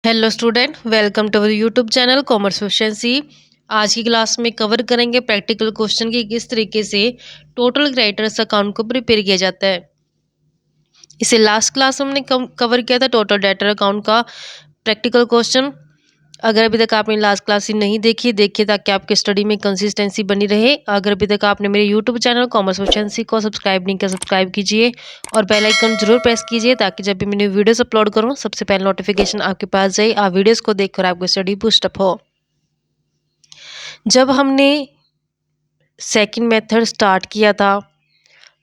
Hello student, welcome to our YouTube channel commerce proficiency. आज की class में cover करेंगे प्रैक्टिकल क्वेश्चन की किस तरीके से टोटल क्रेडिटर्स अकाउंट को प्रिपेयर किया जाता है। इसे लास्ट क्लास में हमने कवर किया था टोटल डेटर अकाउंट का प्रैक्टिकल क्वेश्चन। अगर अभी तक आपने लास्ट क्लास ही नहीं देखिए ताकि आपके स्टडी में कंसिस्टेंसी बनी रहे। अगर अभी तक आपने मेरे यूट्यूब चैनल कॉमर्स प्रोficiency को सब्सक्राइब नहीं किया, सब्सक्राइब कीजिए और बेल आइकन जरूर प्रेस कीजिए ताकि जब भी मैंने वीडियोस अपलोड करूं सबसे पहले नोटिफिकेशन आपके पास जाए, आप वीडियोस को देखकर आपकी स्टडी बूस्टअप हो। जब हमने सेकंड मेथड स्टार्ट किया था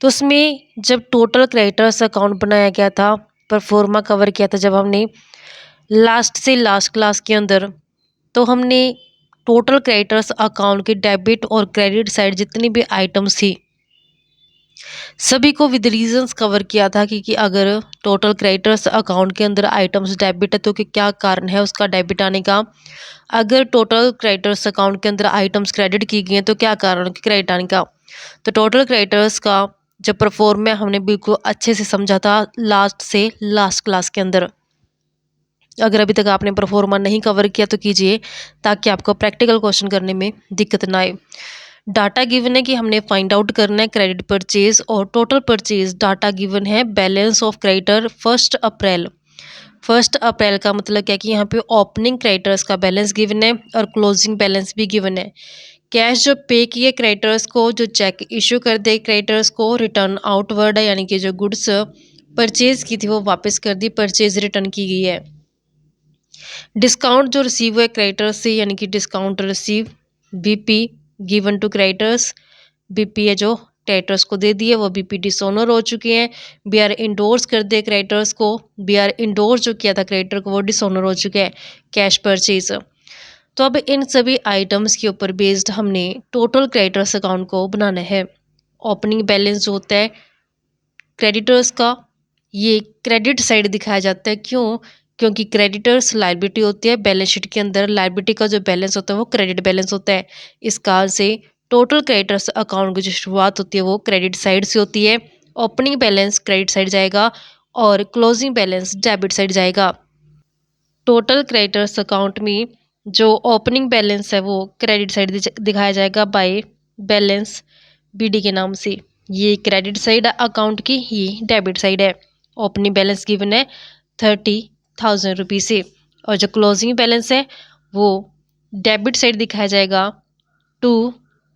तो उसमें जब टोटल क्रेडिटर्स अकाउंट बनाया गया था, परफॉर्मा कवर किया था जब हमने लास्ट से लास्ट क्लास के अंदर, तो हमने टोटल क्रेडिटर्स अकाउंट के डेबिट और क्रेडिट साइड जितनी भी आइटम्स थी सभी को विद रीजंस कवर किया था कि अगर टोटल क्रेडिटर्स अकाउंट के अंदर आइटम्स डेबिट है तो कि क्या कारण है उसका डेबिट आने का। अगर टोटल क्रेडिटर्स अकाउंट के अंदर आइटम्स क्रेडिट की गई हैं तो क्या कारण है क्रेडिट आने का। तो टोटल क्रेडिटर्स का जब परफॉर्म हमने बिल्कुल अच्छे से समझा था लास्ट से लास्ट क्लास के अंदर। अगर अभी तक आपने परफॉर्मा नहीं कवर किया तो कीजिए ताकि आपको प्रैक्टिकल क्वेश्चन करने में दिक्कत ना आए। डाटा गिवन है कि हमने फाइंड आउट करना है क्रेडिट परचेज और टोटल परचेज। डाटा गिवन है बैलेंस ऑफ क्रेडिटर 1 अप्रैल। 1 अप्रैल का मतलब क्या कि यहाँ पे ओपनिंग क्रेडिटर्स का बैलेंस गिवन है और क्लोजिंग बैलेंस भी गिवन है। कैश जो पे किए क्रेडिटर्स को, जो चेक इशू कर दे क्रेडिटर्स को, रिटर्न आउटवर्ड है यानी कि जो गुड्स परचेज की थी वो वापस कर दी, परचेज रिटर्न की गई है। डिस्काउंट जो रिसीव हुआ है क्रेडिटर्स से यानी कि discount receive, BP given to creditors, BP है जो क्रेडिटर्स को दे दिए वो बीपी डिसऑनर हो चुके हैं। बी आर इंडोर्स कर दे क्रेडिटर्स को, बी आर इंडोर्स जो किया था क्रेडिटर को वो डिसऑनर हो चुके हैं। Cash purchase. तो अब इन सभी आइटम्स के ऊपर बेस्ड हमने टोटल क्रेडिटर्स अकाउंट को बनाना है। ओपनिंग बैलेंस जो होता है क्रेडिटर्स का ये क्रेडिट साइड दिखाया जाता है। क्यों? क्योंकि क्रेडिटर्स लायबिलिटी होती है, बैलेंस शीट के अंदर लायबिलिटी का जो बैलेंस होता है वो क्रेडिट बैलेंस होता है। इस कारण से टोटल क्रेडिटर्स अकाउंट की जो शुरुआत होती है वो क्रेडिट साइड से होती है। ओपनिंग बैलेंस क्रेडिट साइड जाएगा और क्लोजिंग बैलेंस डेबिट साइड जाएगा। टोटल क्रेडिटर्स अकाउंट में जो ओपनिंग बैलेंस है वो क्रेडिट साइड दिखाया जाएगा बाय बैलेंस बीडी के नाम से। ये क्रेडिट साइड अकाउंट की, ये डेबिट साइड है। ओपनिंग बैलेंस गिवन है 30,000 रुपीज़ से और जो क्लोजिंग बैलेंस है वो डेबिट साइड दिखाया जाएगा टू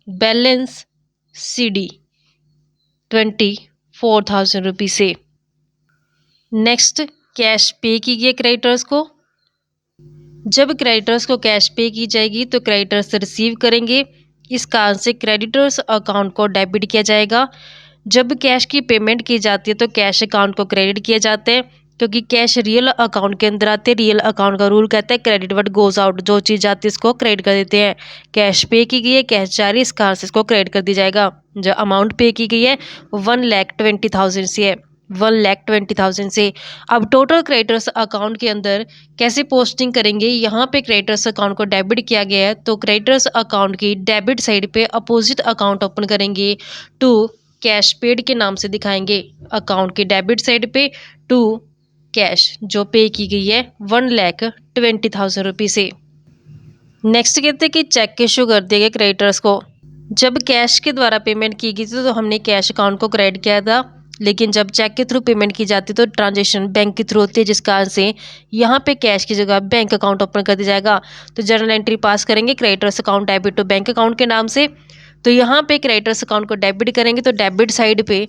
बैलेंस सीडी 24,000 रुपीज़ से। नेक्स्ट कैश पे की गई क्रेडिटर्स को। जब क्रेडिटर्स को कैश पे की जाएगी तो क्रेडिटर्स रिसीव करेंगे, इस कारण से क्रेडिटर्स अकाउंट को डेबिट किया जाएगा। जब कैश की पेमेंट की जाती है तो कैश अकाउंट को क्रेडिट किया जाता है क्योंकि कैश रियल अकाउंट के अंदर आते हैं। रियल अकाउंट का रूल कहता है क्रेडिट व्हाट गोज आउट, जो चीज़ जाती है इसको क्रेडिट कर देते हैं। कैश पे की गई है, कैश जा रही है, इस कारण से इसको क्रेडिट कर दी जाएगा। जो अमाउंट पे की गई है 1,20,000 से है, 1,20,000 से। अब टोटल क्रेडिटर्स अकाउंट के अंदर कैसे पोस्टिंग करेंगे, यहाँ पे क्रेडिटर्स अकाउंट को डेबिट किया गया है तो क्रेडिटर्स अकाउंट की डेबिट साइड पे अपोजिट अकाउंट ओपन करेंगे टू कैश पेड के नाम से दिखाएंगे। अकाउंट की डेबिट साइड पे टू कैश जो पे की गई है 1,20,000 रुपीज़ से। नेक्स्ट कहते हैं कि चेक इशू कर दिया गया क्रेडिटर्स को। जब कैश के द्वारा पेमेंट की गई थी तो हमने कैश अकाउंट को क्रेडिट किया था, लेकिन जब चेक के थ्रू पेमेंट की जाती है तो ट्रांजेक्शन बैंक के थ्रू होती है, जिस कारण से यहाँ पे कैश की जगह बैंक अकाउंट ओपन कर दिया जाएगा। तो जर्नल एंट्री पास करेंगे creditors account debit to bank account के नाम से। तो यहाँ पे क्रेडिटर्स अकाउंट को डेबिट करेंगे तो डेबिट साइड पे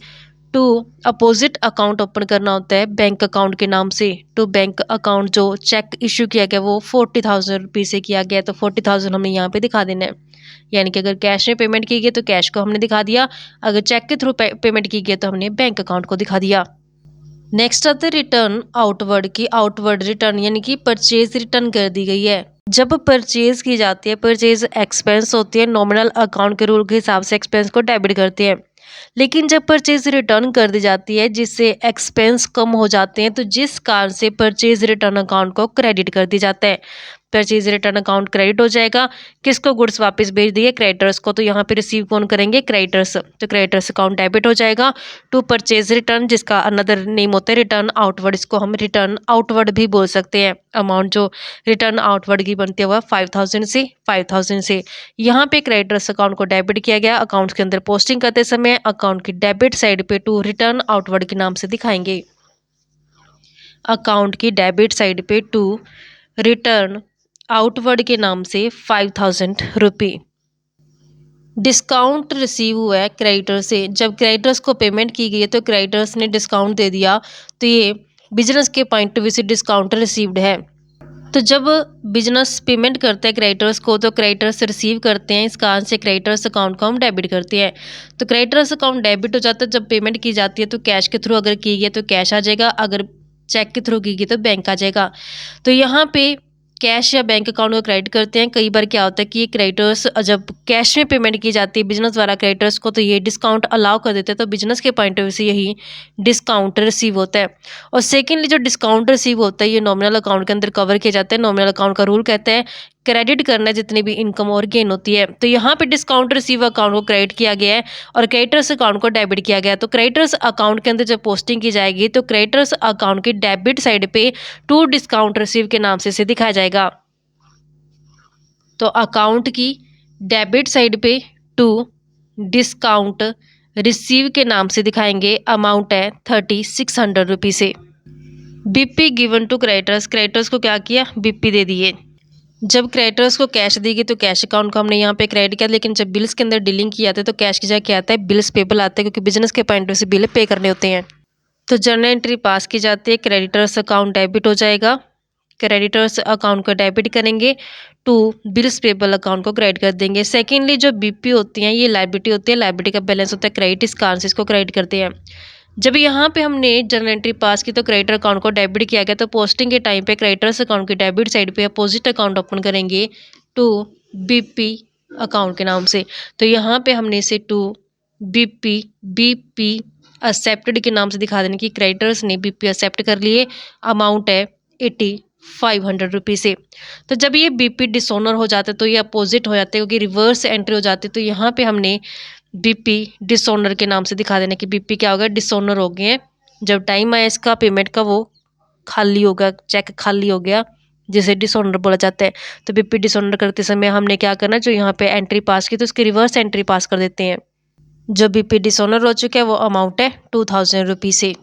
टू अपोजिट अकाउंट ओपन करना होता है बैंक अकाउंट के नाम से। टू बैंक अकाउंट जो चेक इशू किया गया वो 40,000 रुपीज़ से किया गया तो 40,000 हमने यहाँ पे दिखा देना है। यानी कि अगर कैश में पेमेंट की गई तो कैश को हमने दिखा दिया, अगर चेक के थ्रू पेमेंट की गई तो हमने बैंक अकाउंट को दिखा दिया। नेक्स्ट आते रिटर्न आउटवर्ड की। आउटवर्ड रिटर्न यानी कि परचेज रिटर्न कर दी गई है। जब परचेज की जाती है, परचेज एक्सपेंस होती है, नॉमिनल अकाउंट के रूल के हिसाब से एक्सपेंस को डेबिट करते हैं। लेकिन जब परचेज रिटर्न कर दी जाती है जिससे एक्सपेंस कम हो जाते हैं तो जिस कारण से परचेज रिटर्न अकाउंट को क्रेडिट कर दी जाता है। परचेज रिटर्न अकाउंट क्रेडिट हो जाएगा, किसको? गुड्स वापस भेज दिए क्रेडिटर्स को, तो यहाँ पे रिसीव कौन करेंगे? क्रेडिटर्स। तो क्रेडिटर्स अकाउंट डेबिट हो जाएगा टू परचेज रिटर्न, जिसका अनदर नेम होता है रिटर्न आउटवर्ड। इसको हम रिटर्न आउटवर्ड भी बोल सकते हैं। अमाउंट जो रिटर्न आउटवर्ड की बनती है वह 5,000 से। यहाँ पे क्रेडिटर्स अकाउंट को डेबिट किया गया। अकाउंट के अंदर पोस्टिंग करते समय अकाउंट की डेबिट साइड पे टू रिटर्न आउटवर्ड के नाम से दिखाएंगे। अकाउंट की डेबिट साइड पे टू रिटर्न आउटवर्ड के नाम से 5,000 रुपये। डिस्काउंट रिसीव हुआ है क्रेडिटर से। जब क्रेडिटर्स को पेमेंट की गई है तो क्रेडिटर्स ने डिस्काउंट दे दिया, तो ये बिजनेस के पॉइंट ऑफ व्यू से डिस्काउंट रिसीव्ड है। तो जब बिजनेस पेमेंट करता है क्रेडिटर्स को तो क्रेडिटर्स रिसीव करते हैं, इस कारण से क्रेडिटर्स अकाउंट को हम डेबिट करते हैं। तो क्रेडिटर्स अकाउंट डेबिट हो जाता है जब पेमेंट की जाती है, तो कैश के थ्रू अगर की गई तो कैश आ जाएगा, अगर चेक के थ्रू की गई तो बैंक आ जाएगा। तो यहाँ पे कैश या बैंक अकाउंट को क्रेडिट करते हैं। कई बार क्या होता है कि ये क्रेडिटर्स जब कैश में पेमेंट की जाती है बिजनेस द्वारा क्रेडिटर्स को, तो ये डिस्काउंट अलाउ कर देते हैं, तो बिजनेस के पॉइंट ऑफ व्यू से यही डिस्काउंट रिसीव होता है। और सेकेंडली जो डिस्काउंट रिसीव होता है ये नॉमिनल अकाउंट के अंदर कवर किया जाता है। नॉमिनल अकाउंट का रूल कहता है क्रेडिट करना है जितनी भी इनकम और गेन होती है। तो यहाँ पे डिस्काउंट रिसीव अकाउंट को क्रेडिट किया गया है और क्रेडिटर्स अकाउंट को डेबिट किया गया है। तो क्रेडिटर्स अकाउंट के अंदर जब पोस्टिंग की जाएगी तो क्रेडिटर्स अकाउंट की डेबिट साइड पे टू डिस्काउंट रिसीव के नाम से इसे दिखाया जाएगा। तो अकाउंट की डेबिट साइड पे टू डिस्काउंट रिसीव के नाम से दिखाएंगे। अमाउंट है 3,600 रुपये से। BP given to creditors. Creditors को क्या किया, बीपी दे दिए। जब क्रेडिटर्स को कैश देगी तो कैश अकाउंट को हमने यहाँ पे क्रेडिट किया, लेकिन जब बिल्स के अंदर डीलिंग किया जाता है तो कैश की जगह क्या आता है, बिल्स पेबल आता है, क्योंकि बिजनेस के पॉइंट ऑफ से बिल पे करने होते हैं। तो जर्नल एंट्री पास की जाती है, क्रेडिटर्स अकाउंट डेबिट हो जाएगा। क्रेडिटर्स अकाउंट को डेबिट करेंगे टू बिल्स पेबल अकाउंट को क्रेडिट कर देंगे। सेकेंडली जो बीपी होती हैं ये लायबिलिटी होती है, लायबिलिटी का बैलेंस होता है क्रेडिट, इस कारण से इसको क्रेडिट करते हैं। जब यहाँ पे हमने जर्नल एंट्री पास की तो क्रेडिटर अकाउंट को डेबिट किया गया, तो पोस्टिंग के टाइम पे क्रेडिटर्स अकाउंट की डेबिट साइड पे अपोजिट अकाउंट ओपन करेंगे टू बीपी अकाउंट के नाम से। तो यहाँ पे हमने इसे टू बीपी एक्सेप्टेड के नाम से दिखा देने की क्रेडिटर्स ने बीपी एक्सेप्ट कर लिए। अमाउंट है 8,500 रुपये से। तो जब ये बीपी डिसऑनर हो जाते तो ये अपोजिट हो जाते क्योंकि रिवर्स एंट्री हो जाती, तो यहाँ पे हमने बीपी डिसऑनर के नाम से दिखा देने की बीपी क्या हो गया, डिसऑनर हो गए हैं। जब टाइम आया इसका पेमेंट का वो खाली होगा, चेक खाली हो गया जिसे डिसऑनर बोला जाता है। तो बीपी डिसऑनर करते समय हमने क्या करना, जो यहाँ पे एंट्री पास की तो उसकी रिवर्स एंट्री पास कर देते हैं। जो बीपी डिसऑनर हो चुका है वो अमाउंट है 2,000 रुपये से।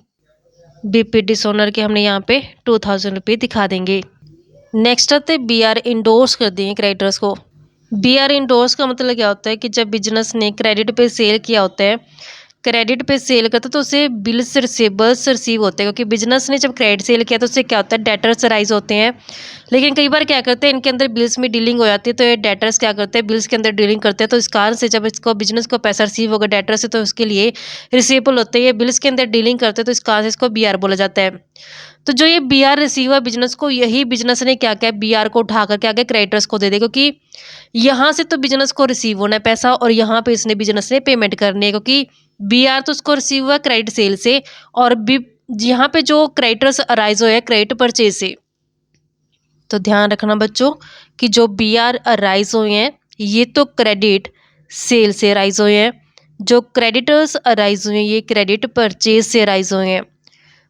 बीपी डिसऑनर के हमने यहाँ पे 2,000 रुपये दिखा देंगे। नेक्स्ट आते हैं बीआर इंडोर्स कर देंगे क्रेडिटर्स को। बीआर इंडोर्स का मतलब क्या होता है कि जब बिजनेस ने क्रेडिट पे सेल किया होता है, क्रेडिट पे सेल करता है तो उसे बिल्स रिसीवेबल्स रिसीव होते हैं, क्योंकि बिजनेस ने जब क्रेडिट सेल किया तो उससे क्या होता है, डेटर्स राइज होते हैं। लेकिन कई बार क्या करते हैं इनके अंदर बिल्स में डीलिंग हो जाती है, तो ये डेटर्स क्या करते हैं, बिल्स के अंदर डीलिंग करते हैं। तो इस कारण से जब इसको बिजनेस को पैसा रिसीव होगा डेटर से तो उसके लिए रिसीवेबल होते हैं। ये बिल्स के अंदर डीलिंग करते हैं तो इस कारण से इसको बीआर बोला जाता है। तो जो ये बीआर रिसीव हुआ बिजनेस को, यही बिजनेस ने क्या किया, बीआर को उठा करके आगे क्रेडिटर्स को दे दे, क्योंकि यहाँ से तो बिजनेस को रिसीव होना है पैसा और यहाँ पे इसने बिजनेस ने पेमेंट करनी है, क्योंकि बीआर तो उसको रिसीव हुआ क्रेडिट सेल से और यहाँ पे जो क्रेडिटर्स अराइज हुए क्रेडिट परचेज से। तो ध्यान रखना बच्चों कि जो बीआर अराइज हुए हैं ये तो क्रेडिट सेल से अराइज हुए हैं, जो क्रेडिटर्स अराइज हुए हैं ये क्रेडिट परचेज से अराइज हुए हैं।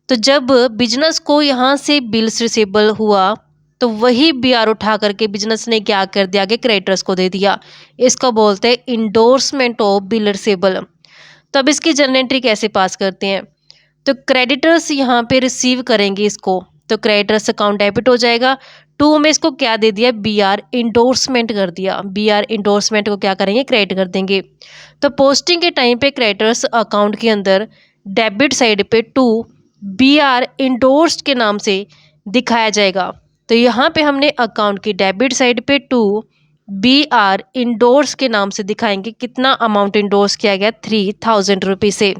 तो जब बिजनेस को यहाँ से बिल्स रिसीवेबल हुआ तो वही बीआर उठा करके बिजनेस ने क्या कर दिया, आगे क्रेडिटर्स को दे दिया। इसको बोलते हैं इंडोर्समेंट ऑफ बिल रिसीवेबल। तो अब इसकी जर्नल एंट्री कैसे पास करते हैं, तो क्रेडिटर्स यहाँ पे रिसीव करेंगे इसको, तो क्रेडिटर्स अकाउंट डेबिट हो जाएगा। टू में इसको क्या दे दिया, बीआर इंडोर्समेंट कर दिया। बीआर इंडोर्समेंट को क्या करेंगे, क्रेडिट कर देंगे। तो पोस्टिंग के टाइम पे क्रेडिटर्स अकाउंट के अंदर डेबिट साइड पे टू बीआर इंडोर्स्ड के नाम से दिखाया जाएगा। तो यहाँ पे हमने अकाउंट की डेबिट साइड पे टू बीआर इंडोर्स के नाम से दिखाएंगे। कितना अमाउंट इंडोर्स किया गया, 3,000 रुपये से।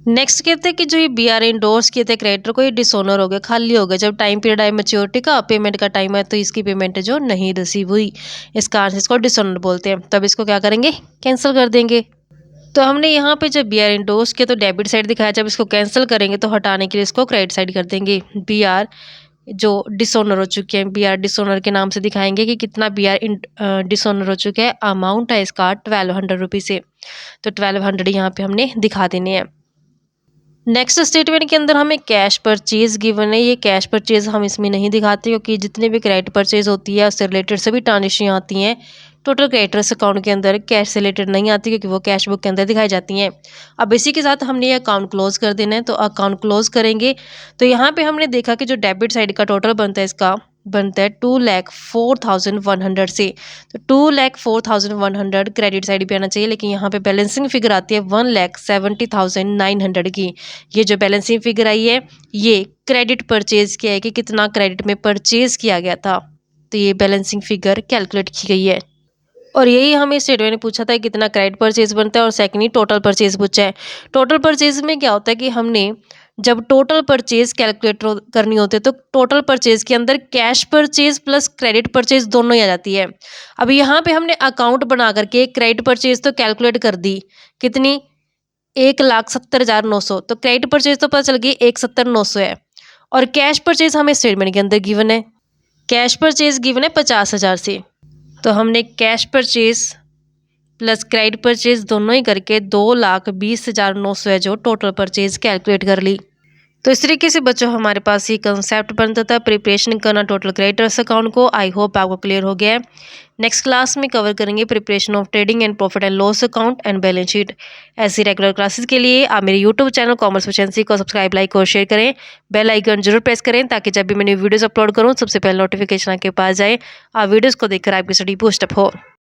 नेक्स्ट कहते हैं कि जो ये बीआर इंडोर्स किए थे क्रेडिटर को, ये डिसऑनर हो गया, खाली हो गया। जब टाइम पीरियड आया मैच्योरिटी का, पेमेंट का टाइम है, तो इसकी पेमेंट जो नहीं रिसीव हुई, इस कारण से इसको डिसऑनर बोलते हैं। तब इसको क्या करेंगे, कैंसिल कर देंगे। तो हमने यहाँ पे जब बीआर इंडोर्स किया तो डेबिट साइड दिखाया, जब इसको कैंसिल करेंगे तो हटाने के लिए इसको क्रेडिट साइड कर देंगे। बीआर जो डिसऑनर हो चुके हैं, बीआर डिसऑनर के नाम से दिखाएंगे कि कितना बीआर डिसऑनर हो चुके हैं। अमाउंट है इसका 1,200 रुपये से। तो 1,200 यहाँ पे हमने दिखा देने हैं। नेक्स्ट स्टेटमेंट के अंदर हमें कैश परचेज गिवन है। ये कैश परचेज हम इसमें नहीं दिखाते क्योंकि जितने भी क्रेडिट परचेज होती है उससे रिलेटेड सभी ट्रांजेक्शन आती हैं टोटल क्रेडिटर्स अकाउंट के अंदर, कैश से रिलेटेड नहीं आती क्योंकि वो कैश बुक के अंदर दिखाई जाती हैं। अब इसी के साथ हमने ये अकाउंट क्लोज कर देना है, तो अकाउंट क्लोज करेंगे तो यहाँ पे हमने देखा कि जो डेबिट साइड का टोटल बनता है इसका बनता है 2,04,100 से। तो 2,04,100 क्रेडिट साइड पे आना चाहिए, लेकिन यहाँ पे बैलेंसिंग फिगर आती है 1,70,900 की। ये जो बैलेंसिंग फिगर आई है ये क्रेडिट परचेज की है कि कितना क्रेडिट में परचेज किया गया था, तो ये बैलेंसिंग फिगर कैलकुलेट की गई है। और यही हमें स्टेटमेंट ने पूछा था कितना क्रेडिट परचेज बनता है, और सेकंडली टोटल परचेज पूछा है। टोटल परचेज में क्या होता है कि हमने जब टोटल परचेज कैलकुलेट करनी होती है तो टोटल परचेज के अंदर cash purchase plus credit purchase दोनों ही आ जाती है। अब यहाँ पे हमने अकाउंट बना करके क्रेडिट परचेज तो कैलकुलेट कर दी, कितनी 1,70,900, तो क्रेडिट परचेज तो पता चल गई 1,70,900 है। और कैश परचेज हमें स्टेटमेंट के अंदर गिवन है, कैश परचेज गिवन है 50,000 से। तो हमने cash purchase plus credit purchase दोनों ही करके 2,20,900 है जो टोटल परचेज कैलकुलेट कर ली। तो इस तरीके से बच्चों हमारे पास ये कंसेप्ट बनता था प्रिपरेशन करना टोटल क्रेडिटर्स अकाउंट को। आई होप आपको क्लियर हो गया है। नेक्स्ट क्लास में कवर करेंगे preparation of trading and profit and loss account and balance sheet. ऐसी रेगुलर क्लासेस के लिए आप मेरे यूट्यूब चैनल कॉमर्स एफिशिएंसी को सब्सक्राइब, लाइक और शेयर करें। बेल आइकन जरूर प्रेस करें ताकि जब भी मैं वीडियोस अपलोड करूँ सबसे पहले नोटिफिकेशन आपके पास जाए, आप वीडियोज़ को देखकर आपकी स्टडी बूस्ट अप हो।